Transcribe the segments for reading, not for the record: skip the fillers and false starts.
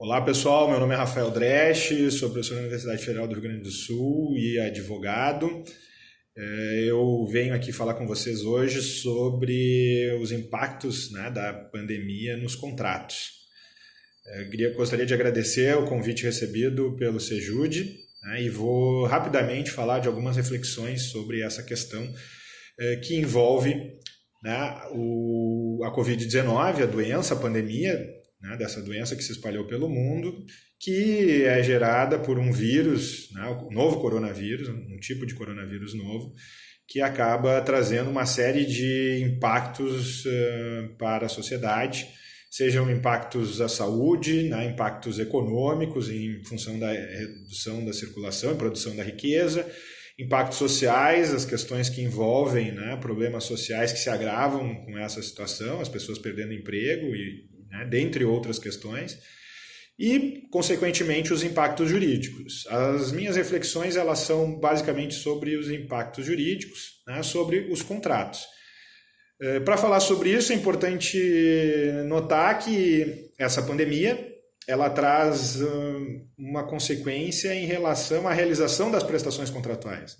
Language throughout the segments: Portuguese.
Olá pessoal, meu nome é Rafael Dresch, sou professor da Universidade Federal do Rio Grande do Sul e advogado. Eu venho aqui falar com vocês hoje sobre os impactos, da pandemia nos contratos. Gostaria de agradecer o convite recebido pelo Sejude, e vou rapidamente falar de algumas reflexões sobre essa questão que envolve a Covid-19, a doença, a pandemia, dessa doença que se espalhou pelo mundo, que é gerada por um vírus, o novo coronavírus, um tipo de coronavírus novo, que acaba trazendo uma série de impactos para a sociedade, sejam impactos à saúde, impactos econômicos em função da redução da circulação e produção da riqueza, impactos sociais, as questões que envolvem problemas sociais que se agravam com essa situação, as pessoas perdendo emprego dentre outras questões, e, consequentemente, os impactos jurídicos. As minhas reflexões elas são basicamente sobre os impactos jurídicos, sobre os contratos. Para falar sobre isso, é importante notar que essa pandemia ela traz uma consequência em relação à realização das prestações contratuais.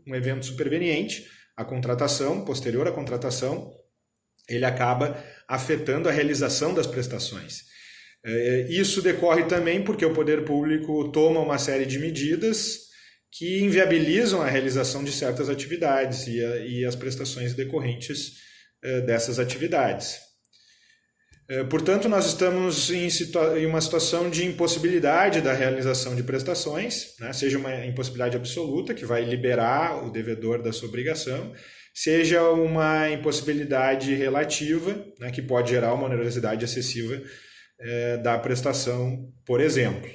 Um evento superveniente, a contratação, posterior à contratação, ele acaba afetando a realização das prestações. Isso decorre também porque o poder público toma uma série de medidas que inviabilizam a realização de certas atividades e as prestações decorrentes dessas atividades. Portanto, nós estamos em uma situação de impossibilidade da realização de prestações, seja uma impossibilidade absoluta, que vai liberar o devedor da sua obrigação, seja uma impossibilidade relativa, que pode gerar uma onerosidade excessiva da prestação, por exemplo.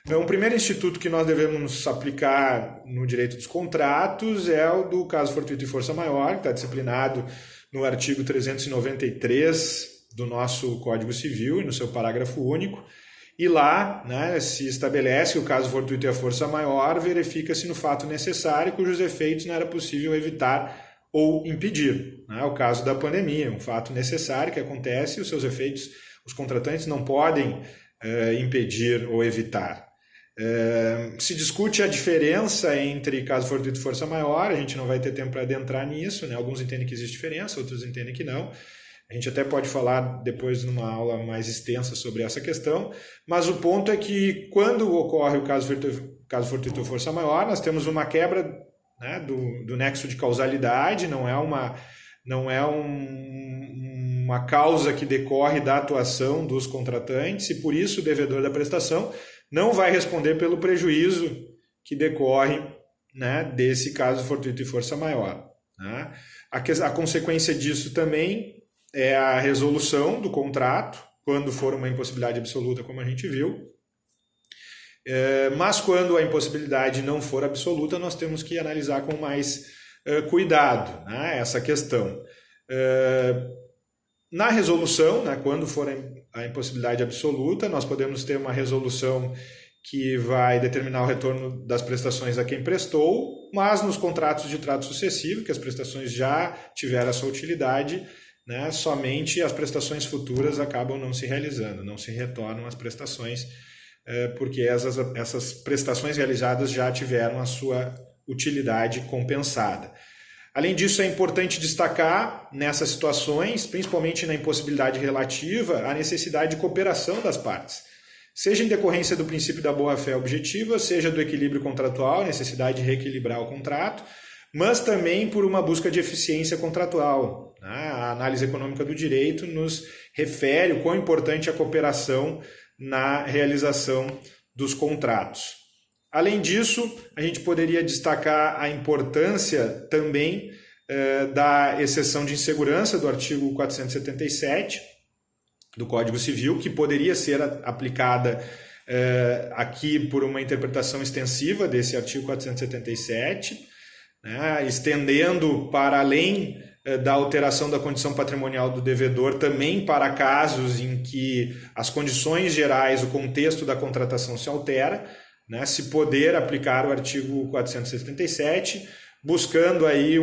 Então, o primeiro instituto que nós devemos aplicar no direito dos contratos é o do caso fortuito e força maior, que está disciplinado no artigo 393 do nosso Código Civil e no seu parágrafo único. E lá se estabelece que o caso fortuito e a força maior verifica-se no fato necessário cujos efeitos não era possível evitar ou impedir. O caso da pandemia, um fato necessário que acontece e os seus efeitos os contratantes não podem impedir ou evitar. Se discute a diferença entre caso fortuito e força maior, a gente não vai ter tempo para adentrar nisso, Alguns entendem que existe diferença, outros entendem que não. A gente até pode falar depois numa aula mais extensa sobre essa questão, mas o ponto é que quando ocorre o caso fortuito ou força maior, nós temos uma quebra do nexo de causalidade, não é uma causa que decorre da atuação dos contratantes e por isso o devedor da prestação não vai responder pelo prejuízo que decorre desse caso fortuito e força maior. A consequência disso também é a resolução do contrato, quando for uma impossibilidade absoluta, como a gente viu. Mas quando a impossibilidade não for absoluta, nós temos que analisar com mais cuidado essa questão. Na resolução, quando for a impossibilidade absoluta, nós podemos ter uma resolução que vai determinar o retorno das prestações a quem prestou, mas nos contratos de trato sucessivo, que as prestações já tiveram a sua utilidade, somente as prestações futuras acabam não se realizando, não se retornam as prestações, porque essas prestações realizadas já tiveram a sua utilidade compensada. Além disso, é importante destacar nessas situações, principalmente na impossibilidade relativa, a necessidade de cooperação das partes, seja em decorrência do princípio da boa-fé objetiva, seja do equilíbrio contratual, necessidade de reequilibrar o contrato, mas também por uma busca de eficiência contratual. A análise econômica do direito nos refere o quão importante é a cooperação na realização dos contratos. Além disso, a gente poderia destacar a importância também da exceção de insegurança do artigo 477 do Código Civil, que poderia ser aplicada aqui por uma interpretação extensiva desse artigo 477, estendendo para além da alteração da condição patrimonial do devedor também para casos em que as condições gerais, o contexto da contratação se altera, se poder aplicar o artigo 477, buscando aí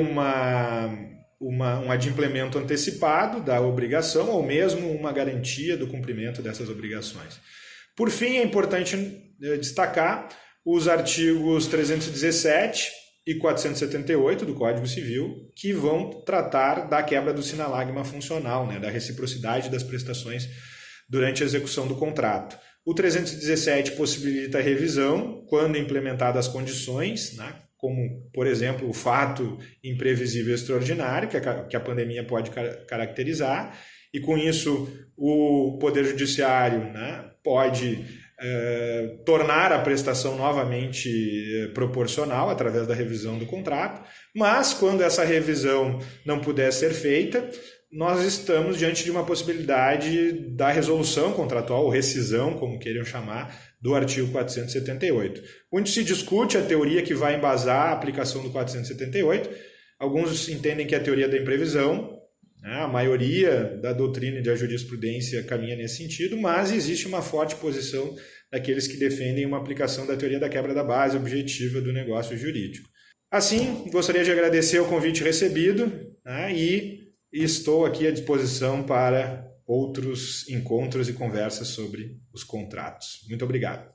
um adimplemento antecipado da obrigação ou mesmo uma garantia do cumprimento dessas obrigações. Por fim, é importante destacar os artigos 317 e 478 do Código Civil, que vão tratar da quebra do sinalagma funcional, da reciprocidade das prestações durante a execução do contrato. O 317 possibilita a revisão quando implementadas as condições, como, por exemplo, o fato imprevisível extraordinário que a pandemia pode caracterizar, e com isso o Poder Judiciário pode tornar a prestação novamente proporcional através da revisão do contrato, mas quando essa revisão não puder ser feita, nós estamos diante de uma possibilidade da resolução contratual, ou rescisão, como queiram chamar, do artigo 478. Onde se discute a teoria que vai embasar a aplicação do 478, alguns entendem que é a teoria da imprevisão, a maioria da doutrina e da jurisprudência caminha nesse sentido, mas existe uma forte posição daqueles que defendem uma aplicação da teoria da quebra da base objetiva do negócio jurídico. Assim, gostaria de agradecer o convite recebido e estou aqui à disposição para outros encontros e conversas sobre os contratos. Muito obrigado.